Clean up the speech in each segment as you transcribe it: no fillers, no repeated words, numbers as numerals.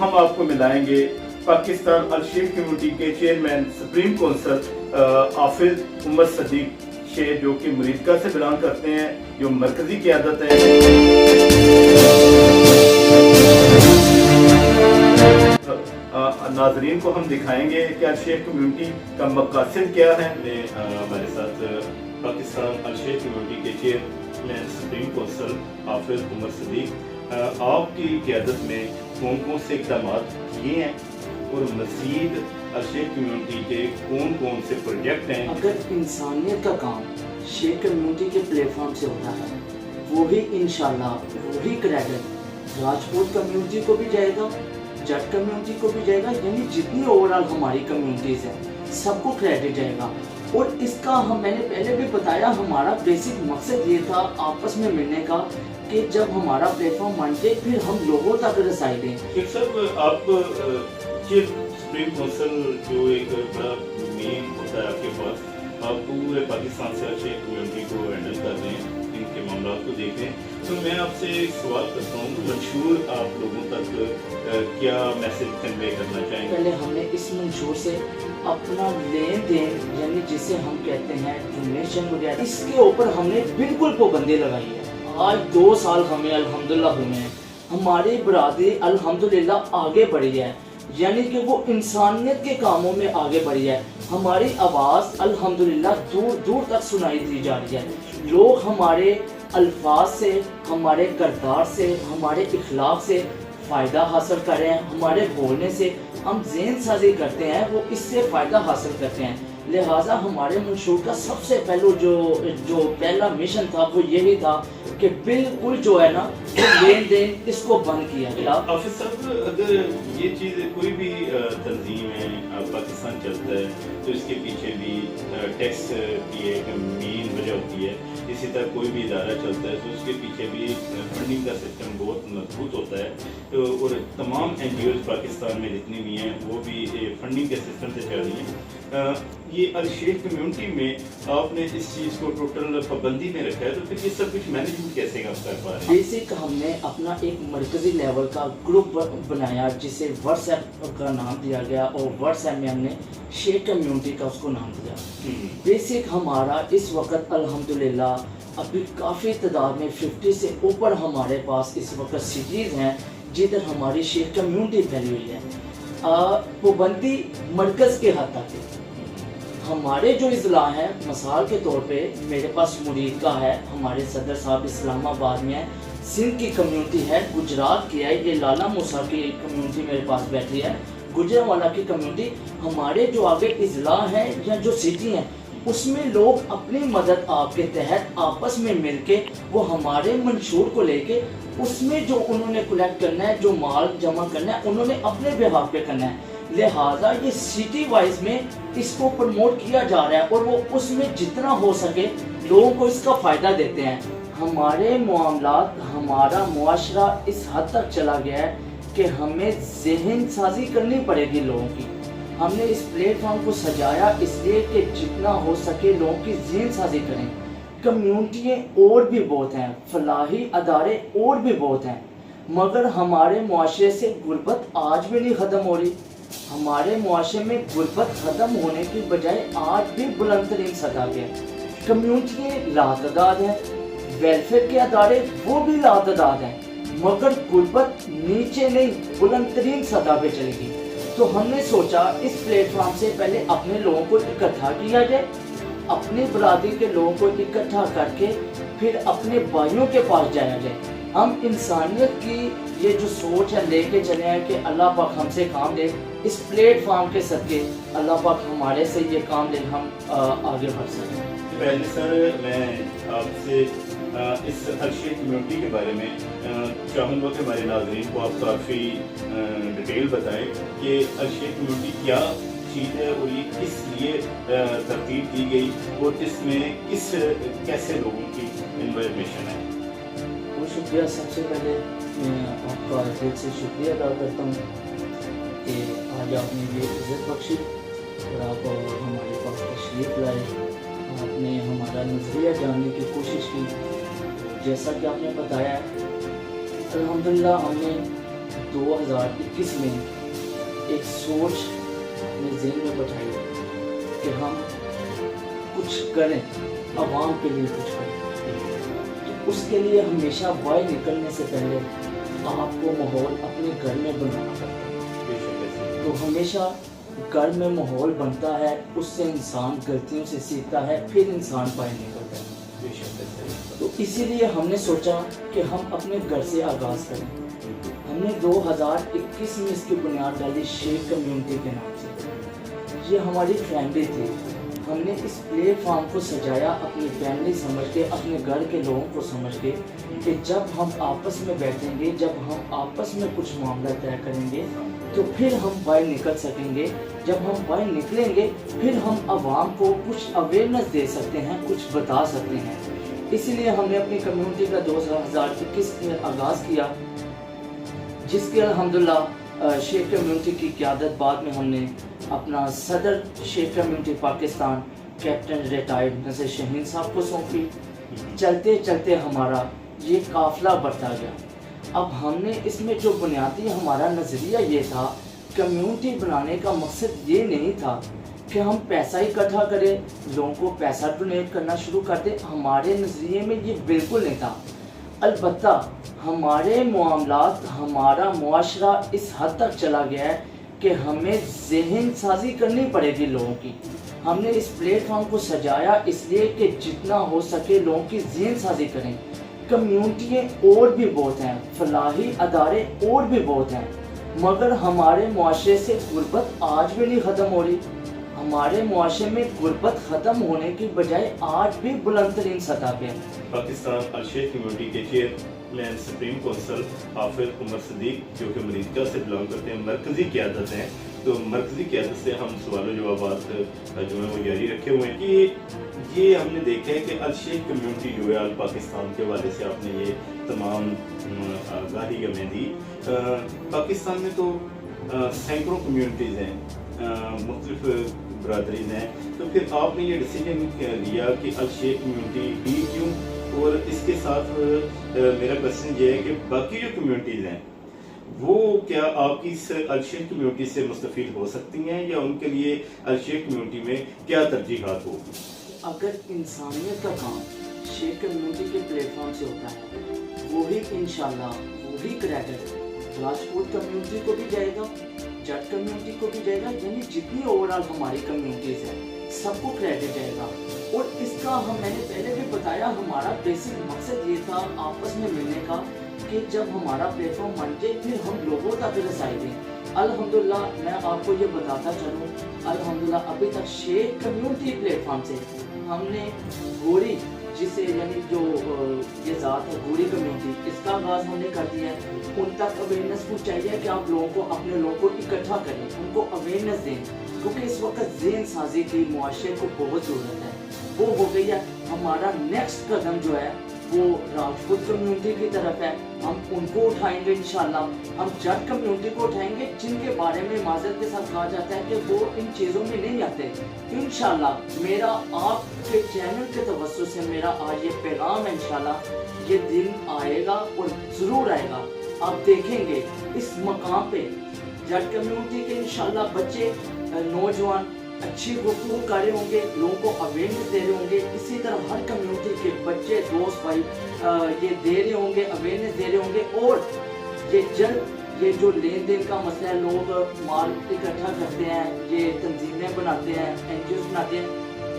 हम आपको मिलाएंगे पाकिस्तान अल-शेख कम्युनिटी के चेयरमैन सुप्रीम काउंसिल हाफिज उमर सदीक शेख, जो कि मुरीदका से बिलोंग करते हैं, जो मरकजी क़यादत है। नाजरीन को हम दिखाएंगे कि अल-शेख कम्युनिटी का मक़ासिद क्या है। हमारे साथ पाकिस्तान अल-शेख कम्युनिटी के चेयरमैन सुप्रीम काउंसिल हाफिज उमर सदीक, आपकी क़यादत में कौन कौन से इक़दाम किए हैं और मज़ीद अल-शेख कम्युनिटी के कौन कौन से प्रोजेक्ट हैं। अगर इंसानियत का काम शेख कम्युनिटी के प्लेटफॉर्म से होता है, वो भी इंशाल्लाह वही क्रेडिट राजपूत कम्युनिटी को भी जाएगा, जट कम्युनिटी को भी जाएगा, यानी जितनी ओवरऑल हमारी कम्युनिटीज़ हैं सबको क्रेडिट जाएगा। और इसका मैंने पहले भी बताया, हमारा बेसिक मकसद ये था आपस में मिलने का कि जब हमारा प्लेटफॉर्म बन जाए फिर हम लोगों तक रसाई दें। सर, आप सुप्रीम काउंसिल जो एक बड़ा मेन होता है आपके पास, आप पूरे पाकिस्तान से अल-शेख कम्युनिटी को हैंडल कर रहे हैं, इनके मामला को देख रहे हैं, तो मैं आपसे एक सवाल करता हूँ, मंशूर आप लोगों तक क्या मैसेज कन्वे करना चाहेंगे? पहले हमने इस मंशूर से अपना लेन देन, यानी जिसे हम कहते हैं डोनेशन वगैरह, इसके ऊपर हमने बिल्कुल पाबंदी लगाई है। आज 2 साल हमें अल्हम्दुलिल्लाह हुए हैं, हमारी बरादरी अल्हम्दुलिल्लाह आगे बढ़ी है, यानी कि वो इंसानियत के कामों में आगे बढ़ी है। हमारी आवाज़ अल्हम्दुलिल्लाह दूर दूर तक सुनाई दी जा रही है। लोग हमारे अल्फाज से, हमारे किरदार से, हमारे इखलाक से फ़ायदा हासिल कर रहे हैं, हमारे बोलने से हम ज़हन साजी करते हैं, वो इससे फ़ायदा हासिल करते हैं। लिहाजा हमारे मंशूर का सबसे पहला मिशन था वो यही था कि बिल्कुल जो है ना लेन देन इसको बंद किया गया। हाफिज साहब, अगर ये चीज़ कोई भी तंजीम है, पाकिस्तान चलता है, तो इसके पीछे भी टैक्स की एक मेन वजह होती है। इसी तरह कोई भी इदारा चलता है तो उसके पीछे भी फंडिंग का सिस्टम बहुत मजबूत होता है, तो और तमाम NGOs पाकिस्तान में जितनी भी हैं वो भी फंडिंग के सिस्टम से चल रही हैं। ये अल-शेख कम्युनिटी में आपने इस चीज़ को टोटल पाबंदी में रखा है, तो फिर ये सब कुछ मैनेजमेंट कैसे कर पा रहे हैं? बेसिक हमने अपना एक मरकजी लेवल का ग्रुप बनाया जिसे व्हाट्सएप का नाम दिया गया, और व्हाट्सएप में हमने शेख कम्युनिटी का उसको नाम दिया। बेसिक हमारा इस वक्त अल्हम्दुलिल्लाह अभी काफ़ी तादाद में 50 से ऊपर हमारे पास इस वक्त सिटीज़ हैं जिधर हमारी शेख कम्युनिटी फैली हुई है। पाबंदी मरकज़ के हद तक है। हमारे जो इज़ला हैं, मिसाल के तौर पे मेरे पास मुरीद का है, हमारे सदर साहब इस्लामाबाद में है, सिंध की कम्युनिटी है, गुजरात की है, ये लाला मूसा की कम्युनिटी मेरे पास बैठी है, गुजरावाला की कम्युनिटी। हमारे जो आगे इज़ला हैं या जो सिटी हैं उसमें लोग अपनी मदद आपके तहत आपस में मिलके वो हमारे मंशूर को लेके उसमें जो उन्होंने कलेक्ट करना है, जो माल जमा करना है, उन्होंने अपने बिहाफ पे करना है। लिहाजा ये सिटी वाइज में इसको प्रमोट किया जा रहा है और वो उसमें जितना हो सके लोगों को इसका फ़ायदा देते हैं। हमारे मामलात, हमारा मुआशरा इस हद तक चला गया है कि हमें ज़हन साजी करनी पड़ेगी लोगों की। हमने इस प्लेटफॉर्म को सजाया इसलिए कि जितना हो सके लोगों की ज़हन साजी करें। कम्युनिटियाँ और भी बहुत हैं, फलाही अदारे और भी बहुत हैं, मगर हमारे मुआशरे से गुर्बत आज भी नहीं ख़त्म हो रही। हमारे मुआशरे में गुर्बत ख़त्म होने की बजाय आज भी बुलंदतरीन सतह पे है। कम्युनिटियाँ लातादाद हैं, वेलफेयर के अदारे वो भी लातादाद हैं, मगर गुर्बत नीचे नहीं बुलंदतरीन सतह पे चलेगी। तो हमने सोचा इस प्लेटफॉर्म से पहले अपने लोगों को इकट्ठा किया जाए, अपनी बरादरी के लोगों को इकट्ठा करके फिर अपने भाइयों के पास जाया जाए। हम इंसानियत की ये जो सोच है लेके चले हैं कि अल्लाह पाक हमसे काम ले, इस प्लेटफॉर्म के सदके अल्लाह पाक हमारे से ये काम ले, हम आगे बढ़ सकें। पहले सर मैं आपसे इस अल-शेख कम्युनिटी के बारे में चाहूँगा कि हमारे नाज़रीन को आप काफ़ी डिटेल बताएं कि अल-शेख कम्युनिटी क्या चीज़ है और ये किस लिए तरतीब दी गई और इसमें कैसे लोगों की इन्वॉल्वमेंट है। बहुत शुक्रिया। सबसे पहले मैं आपका दिल से शुक्रिया अदा करता हूँ कि आज आपने ये इज़्ज़त बख्शी और आप हमारे पास तशरीफ़ लाए, आपने हमारा नज़रिया जानने की कोशिश की। जैसा कि आपने बताया अल्हम्दुलिल्लाह हमने 2021 में एक सोच अपने ज़हन में बैठाई कि हम कुछ करें, आवाम के लिए कुछ करें। तो उसके लिए हमेशा बाहर निकलने से पहले आपको माहौल अपने घर में बनाना पड़ता है। तो हमेशा घर में माहौल बनता है, उससे इंसान गलतियों से सीखता है, फिर इंसान बाहर निकलता है। तो इसीलिए हमने सोचा कि हम अपने घर से आगाज़ करें। हमने 2021 में इसकी बुनियाद डाली शेख कम्युनिटी के नाम से। ये हमारी फैमिली थी। हमने इस प्लेटफॉर्म को सजाया अपनी फैमिली समझ के, अपने घर के लोगों को समझ के, कि जब हम आपस में बैठेंगे, जब हम आपस में कुछ मामला तय करेंगे तो फिर हम बाहर निकल सकेंगे। जब हम बाहर निकलेंगे फिर हम आवाम को कुछ अवेयरनेस दे सकते हैं, कुछ बता सकते हैं। इसीलिए हमने अपनी कम्युनिटी का 2021 में आगाज़ किया, जिसके अल्हम्दुलिल्लाह शेख कम्युनिटी की क़यादत बाद में हमने अपना सदर Sheikh community Pakistan captain retired Nazar Shaheen साहब को सौंपी। चलते चलते हमारा ये काफ़िला बढ़ता गया। अब हमने इसमें जो बुनियादी हमारा नज़रिया ये था, कम्युनिटी बनाने का मकसद ये नहीं था कि हम पैसा इकट्ठा करें, लोगों को पैसा डोनेट करना शुरू कर दें। हमारे नज़रिए में ये बिल्कुल नहीं था। अलबत्ता हमारे मामलात, हमारा मुआशरा इस हद तक चला गया है कि हमें ज़हन साजी करनी पड़ेगी लोगों की। हमने इस प्लेटफॉर्म को सजाया इसलिए कि जितना हो सके लोगों की ज़हन साजी करें। कम्युनिटियाँ और भी बहुत हैं, फलाही अदारे और भी बहुत हैं, मगर हमारे मुआशरे से गुर्बत आज भी नहीं ख़त्म हो रही। हमारे मुआशरे में गुर्बत ख़त्म होने की बजाय आज भी बुलंद तरीन सतह पे है। पाकिस्तान अल-शेख कम्युनिटी के चेयरमैन सुप्रीम काउंसिल हाफिज उमर सदीक, जो कि अमेरिका से बिलोंग करते हैं, मरकज़ी क़यादत हैं। तो मरकज़ी क़यादत से हम सवाल जवाबात जो है वो जारी रखे हुए हैं कि ये हमने देखा है कि अल-शेख कम्युनिटी जो है अल पाकिस्तान के हवाले से आपने ये तमाम आगाही हमें दी। पाकिस्तान में तो सैकड़ों कम्युनिटीज़ हैं, मुख्तलिफ बरादरीन हैं, तो फिर आपने ये डिसीजन लिया कि अल-शेख कम्युनिटी ही क्यों? और इसके साथ मेरा क्वेश्चन ये है कि बाकी जो कम्युनिटीज़ हैं वो क्या आपकी इस अल-शेख कम्युनिटी से मुस्तफ़ीद हो सकती हैं, या उनके लिए अल-शेख कम्युनिटी में क्या तरजीहात होगी? अगर इंसानियत का काम शेख कम्युनिटी के प्लेटफॉर्म से होता है, वही इंशाल्लाह वही क्रेडिट राजपूत कम्युनिटी को भी जाएगा, जट कम्युनिटी को भी जाएगा, यानी जितनी ओवरऑल हमारी कम्युनिटीज़ हैं सबको क्रेडिट जाएगा। और इसका मैंने पहले भी बताया, हमारा बेसिक मकसद ये था आपस में मिलने का कि जब हमारा प्लेटफॉर्म बन जाए फिर हम लोगों तक रसाई दें। अल्हम्दुलिल्लाह मैं आपको ये बताता चलूँ, अल्हम्दुलिल्लाह अभी तक शेख कम्युनिटी प्लेटफॉर्म से हमने गोरी, जिसे यानी जो ये ज़ात है गोरी कम्युनिटी, इसका आगाज़ हमने कर दिया है। उन तक अवेयरनेस पहुँचाई है कि आप लोगों को, अपने लोगों को इकट्ठा करें, उनको अवेयरनेस दें, क्योंकि इस वक्त ज़हन साजी की मुआशरे को बहुत ज़रूरत है। वो हो गई है। हमारा नेक्स्ट कदम जो है वो राजपूत कम्युनिटी की तरफ है, हम उनको उठाएंगे इंशाल्लाह। हम जट कम्युनिटी को उठाएंगे, जिनके बारे में माजरत के साथ कहा जाता है कि वो इन चीज़ों में नहीं आते। इंशाल्लाह मेरा आपके चैनल के तवज्जो से मेरा आज ये पैगाम है, इंशाल्लाह ये दिन आएगा और ज़रूर आएगा। आप देखेंगे इस मकाम पे जट कम्युनिटी के इंशाल्लाह बच्चे, नौजवान अच्छी गुफ्तगू कर रहे होंगे, लोगों को अवेयरनेस दे रहे होंगे। इसी तरह हर कम्युनिटी के बच्चे, दोस्त भाई ये दे रहे होंगे, अवेयरनेस दे रहे होंगे। और ये जल्द ये जो लेन देन का मसला है, लोग माल इकट्ठा करते हैं, ये तंजीमें बनाते हैं, NGOs बनाते हैं,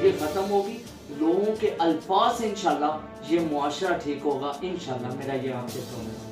ये ख़त्म होगी। लोगों के अल्फाज से इंशाल्लाह ये मुआशरा ठीक होगा, इंशाल्लाह मेरा ये आपसे प्रॉमिस है।